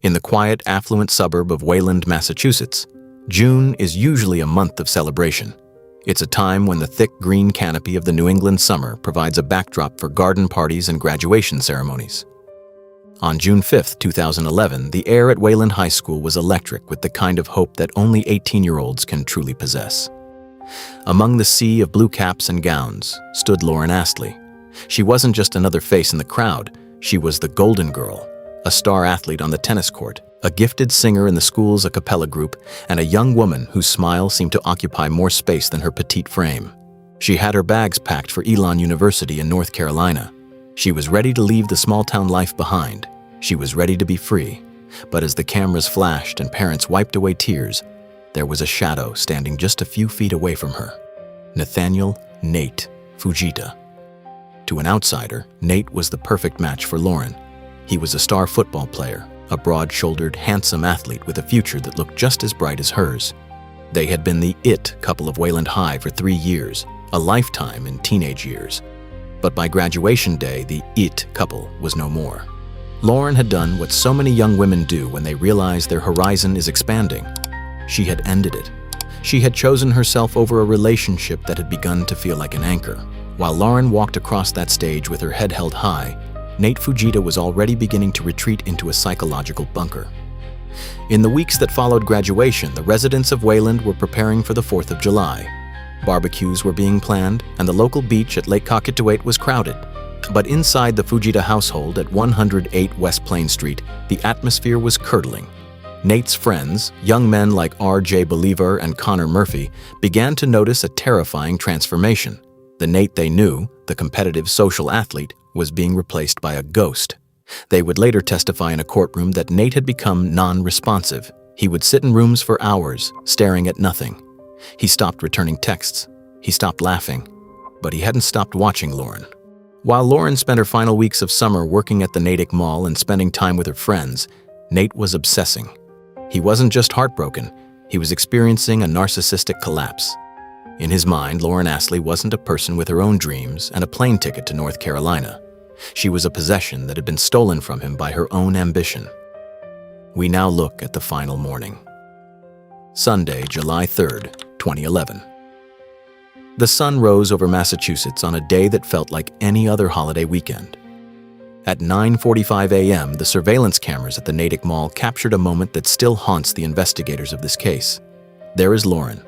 In the quiet, affluent suburb of Wayland, Massachusetts, June is usually a month of celebration. It's a time when the thick green canopy of the New England summer provides a backdrop for garden parties and graduation ceremonies. On June 5, 2011, the air at Wayland High School was electric with the kind of hope that only 18-year-olds can truly possess. Among the sea of blue caps and gowns stood Lauren Astley. She wasn't just another face in the crowd, she was the Golden Girl, a star athlete on the tennis court, a gifted singer in the school's a cappella group, and a young woman whose smile seemed to occupy more space than her petite frame. She had her bags packed for Elon University in North Carolina. She was ready to leave the small-town life behind. She was ready to be free. But as the cameras flashed and parents wiped away tears, there was a shadow standing just a few feet away from her. Nathaniel "Nate" Fujita. To an outsider, Nate was the perfect match for Lauren. He was a star football player, a broad-shouldered, handsome athlete with a future that looked just as bright as hers. They had been the it couple of Wayland High for 3 years, a lifetime in teenage years. But by graduation day, the it couple was no more. Lauren had done what so many young women do when they realize their horizon is expanding. She had ended it. She had chosen herself over a relationship that had begun to feel like an anchor. While Lauren walked across that stage with her head held high, Nate Fujita was already beginning to retreat into a psychological bunker. In the weeks that followed graduation, the residents of Wayland were preparing for the 4th of July. Barbecues were being planned, and the local beach at Lake Cockatoit was crowded. But inside the Fujita household at 108 West Plain Street, the atmosphere was curdling. Nate's friends, young men like R.J. Believer and Connor Murphy, began to notice a terrifying transformation. The Nate they knew, the competitive social athlete, was being replaced by a ghost. They would later testify in a courtroom that Nate had become non-responsive. He would sit in rooms for hours, staring at nothing. He stopped returning texts. He stopped laughing. But he hadn't stopped watching Lauren. While Lauren spent her final weeks of summer working at the Natick Mall and spending time with her friends, Nate was obsessing. He wasn't just heartbroken, he was experiencing a narcissistic collapse. In his mind, Lauren Astley wasn't a person with her own dreams and a plane ticket to North Carolina. She was a possession that had been stolen from him by her own ambition. We now look at the final morning. Sunday, July 3rd, 2011. The sun rose over Massachusetts on a day that felt like any other holiday weekend. At 9:45 a.m., the surveillance cameras at the Natick Mall captured a moment that still haunts the investigators of this case. There is Lauren.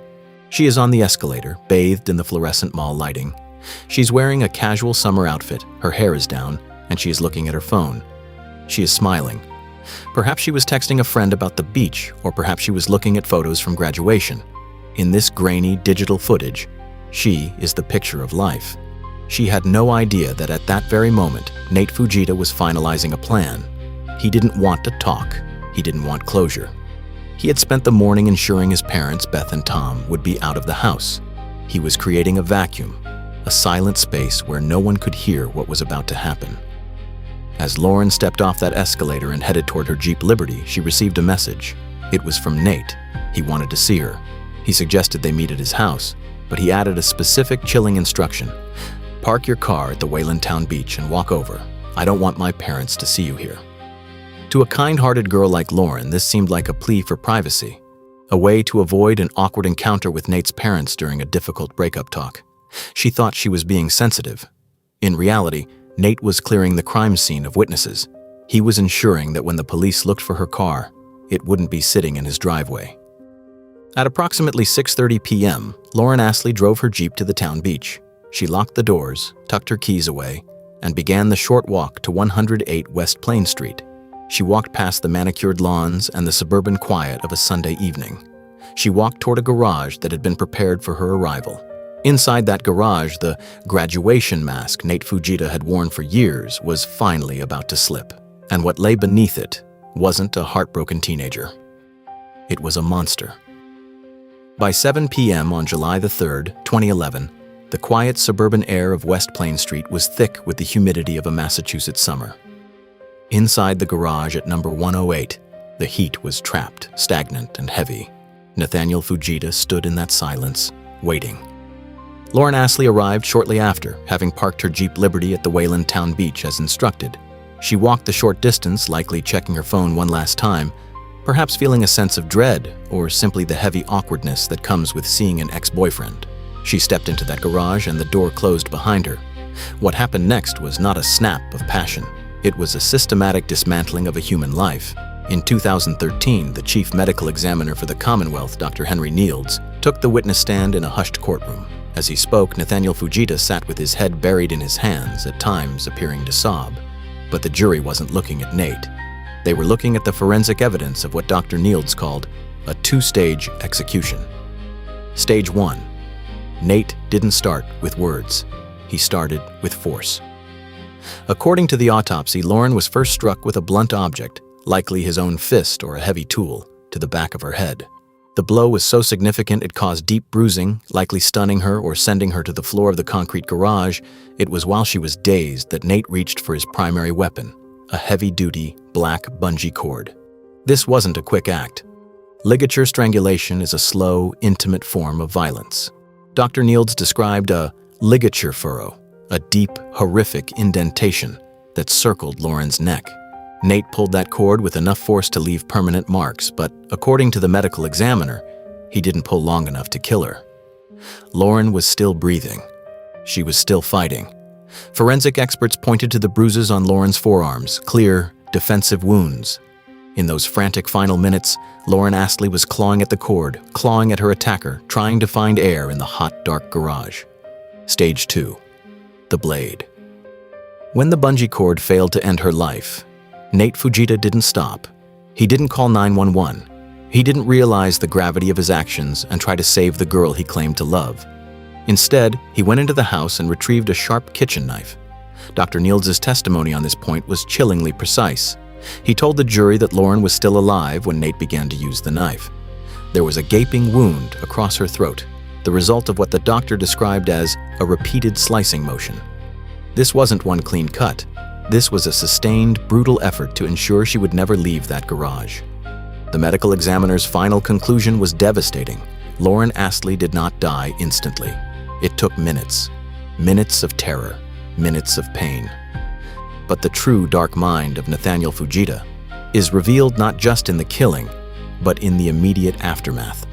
She is on the escalator, bathed in the fluorescent mall lighting. She's wearing a casual summer outfit, her hair is down, and she is looking at her phone. She is smiling. Perhaps she was texting a friend about the beach, or perhaps she was looking at photos from graduation. In this grainy digital footage, she is the picture of life. She had no idea that at that very moment, Nate Fujita was finalizing a plan. He didn't want to talk. He didn't want closure. He had spent the morning ensuring his parents, Beth and Tom, would be out of the house. He was creating a vacuum, a silent space where no one could hear what was about to happen. As Lauren stepped off that escalator and headed toward her Jeep Liberty, she received a message. It was from Nate. He wanted to see her. He suggested they meet at his house, but he added a specific chilling instruction. Park your car at the Wayland Town Beach and walk over. I don't want my parents to see you here. To a kind-hearted girl like Lauren, this seemed like a plea for privacy, a way to avoid an awkward encounter with Nate's parents during a difficult breakup talk. She thought she was being sensitive. In reality, Nate was clearing the crime scene of witnesses. He was ensuring that when the police looked for her car, it wouldn't be sitting in his driveway. At approximately 6:30 p.m., Lauren Astley drove her Jeep to the town beach. She locked the doors, tucked her keys away, and began the short walk to 108 West Plain Street. She walked past the manicured lawns and the suburban quiet of a Sunday evening. She walked toward a garage that had been prepared for her arrival. Inside that garage, the graduation mask Nate Fujita had worn for years was finally about to slip. And what lay beneath it wasn't a heartbroken teenager. It was a monster. By 7 p.m. on July the 3rd, 2011, the quiet suburban air of West Plain Street was thick with the humidity of a Massachusetts summer. Inside the garage at number 108, the heat was trapped, stagnant, and heavy. Nathaniel Fujita stood in that silence, waiting. Lauren Astley arrived shortly after, having parked her Jeep Liberty at the Wayland Town Beach as instructed. She walked the short distance, likely checking her phone one last time, perhaps feeling a sense of dread or simply the heavy awkwardness that comes with seeing an ex-boyfriend. She stepped into that garage and the door closed behind her. What happened next was not a snap of passion. It was a systematic dismantling of a human life. In 2013, the chief medical examiner for the Commonwealth, Dr. Henry Nields, took the witness stand in a hushed courtroom. As he spoke, Nathaniel Fujita sat with his head buried in his hands, at times appearing to sob. But the jury wasn't looking at Nate. They were looking at the forensic evidence of what Dr. Nields called a two-stage execution. Stage 1. Nate didn't start with words. He started with force. According to the autopsy, Lauren was first struck with a blunt object, likely his own fist or a heavy tool, to the back of her head. The blow was so significant it caused deep bruising, likely stunning her or sending her to the floor of the concrete garage. It was while she was dazed that Nate reached for his primary weapon, a heavy-duty, black bungee cord. This wasn't a quick act. Ligature strangulation is a slow, intimate form of violence. Dr. Nields described a ligature furrow, a deep, horrific indentation that circled Lauren's neck. Nate pulled that cord with enough force to leave permanent marks, but according to the medical examiner, he didn't pull long enough to kill her. Lauren was still breathing. She was still fighting. Forensic experts pointed to the bruises on Lauren's forearms, clear, defensive wounds. In those frantic final minutes, Lauren Astley was clawing at the cord, clawing at her attacker, trying to find air in the hot, dark garage. Stage 2. The blade. When the bungee cord failed to end her life, Nate Fujita didn't stop. He didn't call 911. He didn't realize the gravity of his actions and try to save the girl he claimed to love. Instead, he went into the house and retrieved a sharp kitchen knife. Dr. Nields' testimony on this point was chillingly precise. He told the jury that Lauren was still alive when Nate began to use the knife. There was a gaping wound across her throat, the result of what the doctor described as a repeated slicing motion. This wasn't one clean cut. This was a sustained, brutal effort to ensure she would never leave that garage. The medical examiner's final conclusion was devastating. Lauren Astley did not die instantly. It took minutes. Minutes of terror. Minutes of pain. But the true dark mind of Nathaniel Fujita is revealed not just in the killing, but in the immediate aftermath.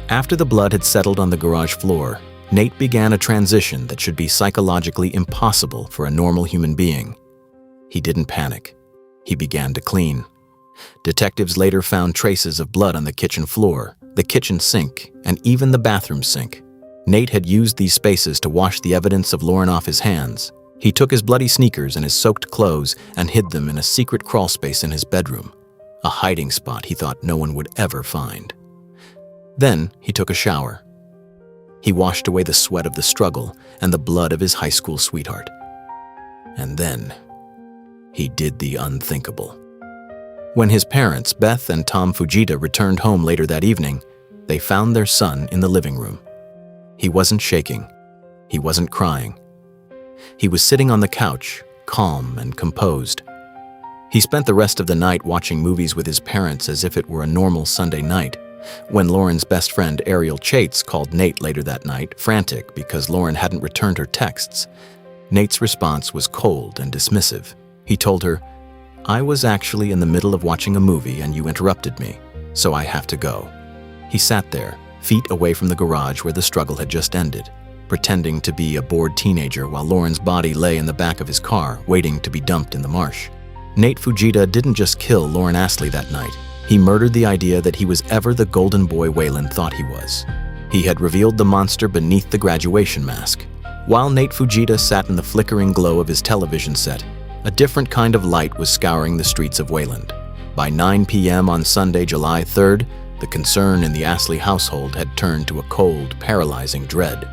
After the blood had settled on the garage floor, Nate began a transition that should be psychologically impossible for a normal human being. He didn't panic. He began to clean. Detectives later found traces of blood on the kitchen floor, the kitchen sink, and even the bathroom sink. Nate had used these spaces to wash the evidence of Lauren off his hands. He took his bloody sneakers and his soaked clothes and hid them in a secret crawlspace in his bedroom, a hiding spot he thought no one would ever find. Then he took a shower. He washed away the sweat of the struggle and the blood of his high school sweetheart. And then he did the unthinkable. When his parents, Beth and Tom Fujita, returned home later that evening, they found their son in the living room. He wasn't shaking. He wasn't crying. He was sitting on the couch, calm and composed. He spent the rest of the night watching movies with his parents as if it were a normal Sunday night. When Lauren's best friend Ariel Chates called Nate later that night, frantic because Lauren hadn't returned her texts, Nate's response was cold and dismissive. He told her, "I was actually in the middle of watching a movie and you interrupted me, so I have to go." He sat there, feet away from the garage where the struggle had just ended, pretending to be a bored teenager while Lauren's body lay in the back of his car, waiting to be dumped in the marsh. Nate Fujita didn't just kill Lauren Astley that night. He murdered the idea that he was ever the golden boy Wayland thought he was. He had revealed the monster beneath the graduation mask. While Nate Fujita sat in the flickering glow of his television set, a different kind of light was scouring the streets of Wayland. By 9 p.m. on Sunday, July 3rd, the concern in the Astley household had turned to a cold, paralyzing dread.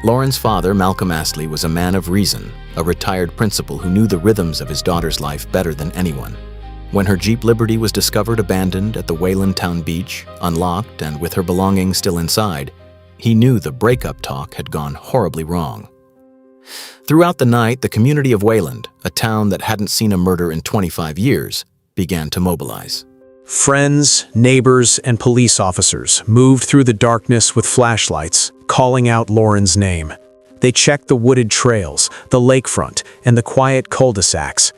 Lauren's father, Malcolm Astley, was a man of reason, a retired principal who knew the rhythms of his daughter's life better than anyone. When her Jeep Liberty was discovered abandoned at the Wayland Town beach, unlocked and with her belongings still inside, he knew the breakup talk had gone horribly wrong. Throughout the night, the community of Wayland, a town that hadn't seen a murder in 25 years, began to mobilize. Friends, neighbors, and police officers moved through the darkness with flashlights, calling out Lauren's name. They checked the wooded trails, the lakefront, and the quiet cul-de-sacs.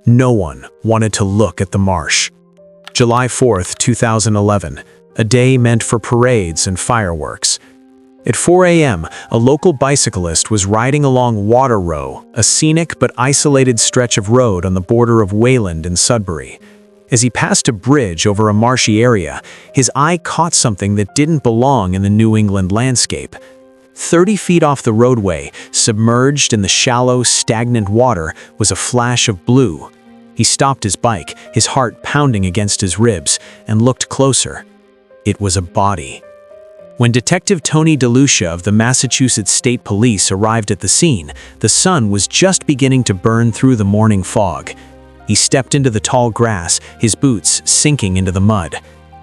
No one wanted to look at the marsh. July 4th, 2011, a day meant for parades and fireworks. At 4 a.m., a local bicyclist was riding along Water Row, a scenic but isolated stretch of road on the border of Wayland and Sudbury. As he passed a bridge over a marshy area, his eye caught something that didn't belong in the New England landscape. 30 feet off the roadway, submerged in the shallow, stagnant water, was a flash of blue. He stopped his bike, his heart pounding against his ribs, and looked closer. It was a body. When Detective Tony DeLucia of the Massachusetts State Police arrived at the scene, the sun was just beginning to burn through the morning fog. He stepped into the tall grass, his boots sinking into the mud.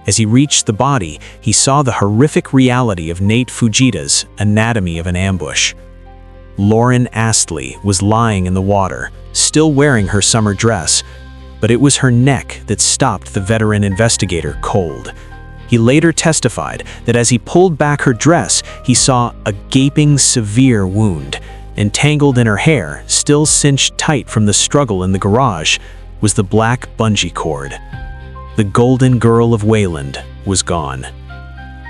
As he reached the body, he saw the horrific reality of Nate Fujita's Anatomy of an Ambush. Lauren Astley was lying in the water, still wearing her summer dress, but it was her neck that stopped the veteran investigator cold. He later testified that as he pulled back her dress, he saw a gaping, severe wound. Entangled in her hair, still cinched tight from the struggle in the garage, was the black bungee cord. The golden girl of Wayland was gone.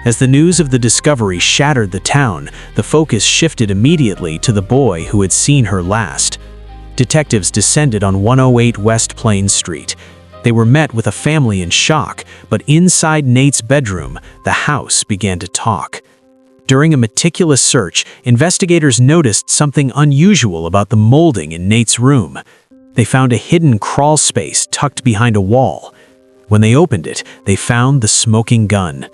As the news of the discovery shattered the town, the focus shifted immediately to the boy who had seen her last. Detectives descended on 108 West Plains Street. They were met with a family in shock, but inside Nate's bedroom, the house began to talk. During a meticulous search, investigators noticed something unusual about the molding in Nate's room. They found a hidden crawl space tucked behind a wall. When they opened it, they found the smoking gun.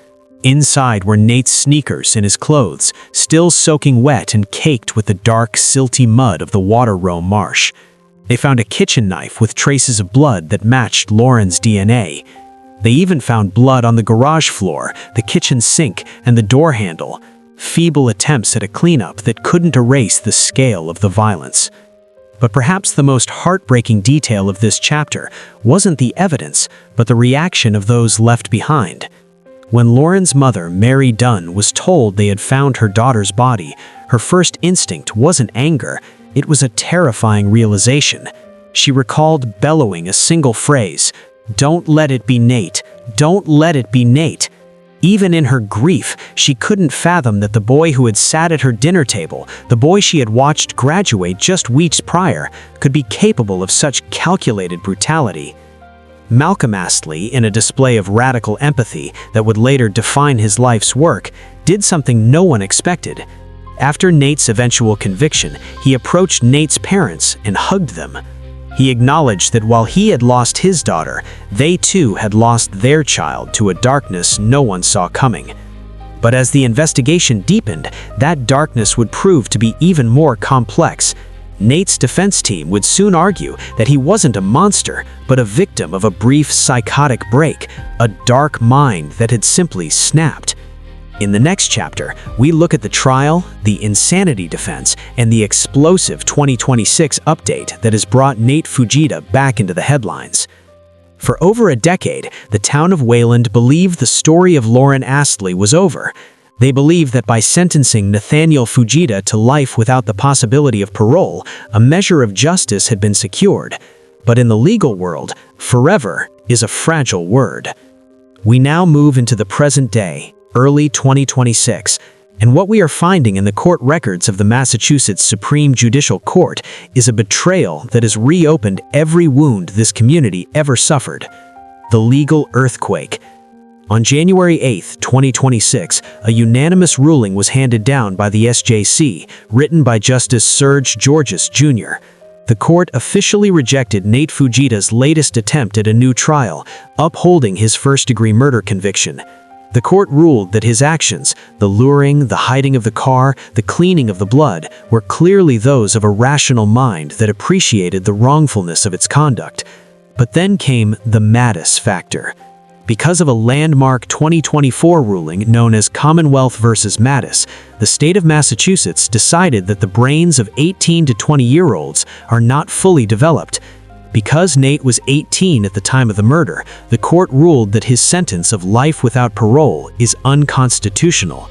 Inside were Nate's sneakers and his clothes, still soaking wet and caked with the dark, silty mud of the Water Row marsh. They found a kitchen knife with traces of blood that matched Lauren's DNA. They even found blood on the garage floor, the kitchen sink, and the door handle. Feeble attempts at a cleanup that couldn't erase the scale of the violence. But perhaps the most heartbreaking detail of this chapter wasn't the evidence, but the reaction of those left behind. When Lauren's mother, Mary Dunn, was told they had found her daughter's body, her first instinct wasn't anger, it was a terrifying realization. She recalled bellowing a single phrase, "Don't let it be Nate. Don't let it be Nate." Even in her grief, she couldn't fathom that the boy who had sat at her dinner table, the boy she had watched graduate just weeks prior, could be capable of such calculated brutality. Malcolm Astley, in a display of radical empathy that would later define his life's work, did something no one expected. After Nate's eventual conviction, he approached Nate's parents and hugged them. He acknowledged that while he had lost his daughter, they too had lost their child to a darkness no one saw coming. But as the investigation deepened, that darkness would prove to be even more complex. Nate's defense team would soon argue that he wasn't a monster, but a victim of a brief psychotic break, a dark mind that had simply snapped. In the next chapter, we look at the trial, the insanity defense, and the explosive 2026 update that has brought Nate Fujita back into the headlines. For over a decade, the town of Wayland believed the story of Lauren Astley was over. They believed that by sentencing Nathaniel Fujita to life without the possibility of parole, a measure of justice had been secured. But in the legal world, forever is a fragile word. We now move into the present day, early 2026, and what we are finding in the court records of the Massachusetts Supreme Judicial Court is a betrayal that has reopened every wound this community ever suffered: the legal earthquake. On January 8, 2026, a unanimous ruling was handed down by the SJC, written by Justice Serge Georges, Jr. The court officially rejected Nate Fujita's latest attempt at a new trial, upholding his first-degree murder conviction. The court ruled that his actions, the luring, the hiding of the car, the cleaning of the blood, were clearly those of a rational mind that appreciated the wrongfulness of its conduct. But then came the Mattis factor. Because of a landmark 2024 ruling known as Commonwealth versus Mattis, the state of Massachusetts decided that the brains of 18 to 20-year-olds are not fully developed. Because Nate was 18 at the time of the murder, the court ruled that his sentence of life without parole is unconstitutional.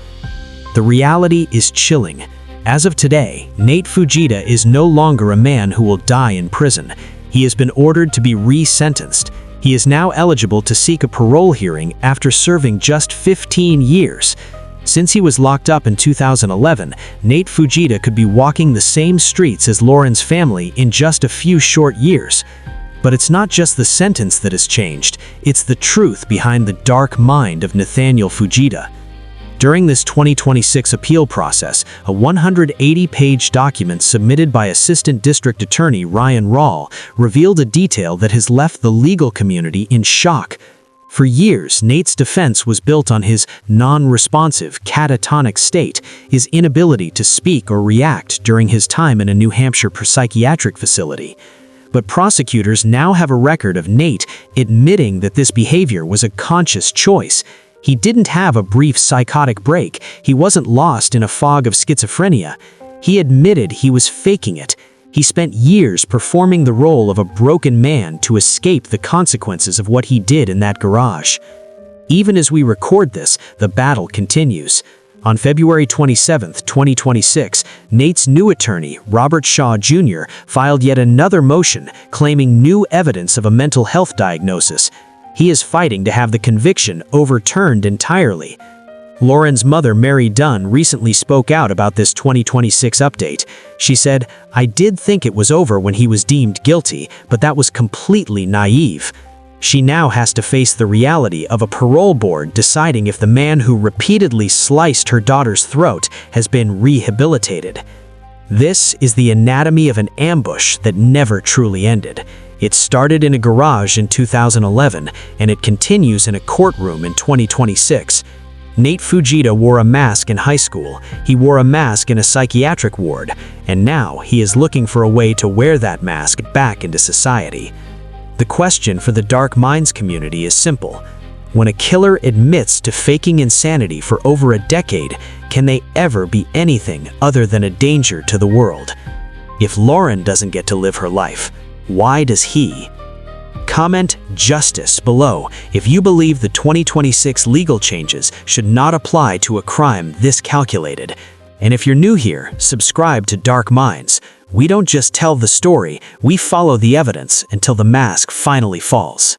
The reality is chilling. As of today, Nate Fujita is no longer a man who will die in prison. He has been ordered to be re-sentenced. He is now eligible to seek a parole hearing after serving just 15 years. Since he was locked up in 2011, Nate Fujita could be walking the same streets as Lauren's family in just a few short years. But it's not just the sentence that has changed, it's the truth behind the dark mind of Nathaniel Fujita. During this 2026 appeal process, a 180-page document submitted by Assistant District Attorney Ryan Rawl revealed a detail that has left the legal community in shock. For years, Nate's defense was built on his non-responsive, catatonic state, his inability to speak or react during his time in a New Hampshire psychiatric facility. But prosecutors now have a record of Nate admitting that this behavior was a conscious choice. He didn't have a brief psychotic break. He wasn't lost in a fog of schizophrenia. He admitted he was faking it. He spent years performing the role of a broken man to escape the consequences of what he did in that garage. Even as we record this, the battle continues. On February 27, 2026, Nate's new attorney, Robert Shaw Jr., filed yet another motion claiming new evidence of a mental health diagnosis. He is fighting to have the conviction overturned entirely. Lauren's mother, Mary Dunn, recently spoke out about this 2026 update. She said, "I did think it was over when he was deemed guilty, but that was completely naive." She now has to face the reality of a parole board deciding if the man who repeatedly sliced her daughter's throat has been rehabilitated. This is the anatomy of an ambush that never truly ended. It started in a garage in 2011, and it continues in a courtroom in 2026. Nate Fujita wore a mask in high school, he wore a mask in a psychiatric ward, and now he is looking for a way to wear that mask back into society. The question for the Dark Minds community is simple. When a killer admits to faking insanity for over a decade, can they ever be anything other than a danger to the world? If Lauren doesn't get to live her life, why does he? Comment justice below if you believe the 2026 legal changes should not apply to a crime this calculated. And if you're new here, subscribe to Dark Minds. We don't just tell the story, we follow the evidence until the mask finally falls.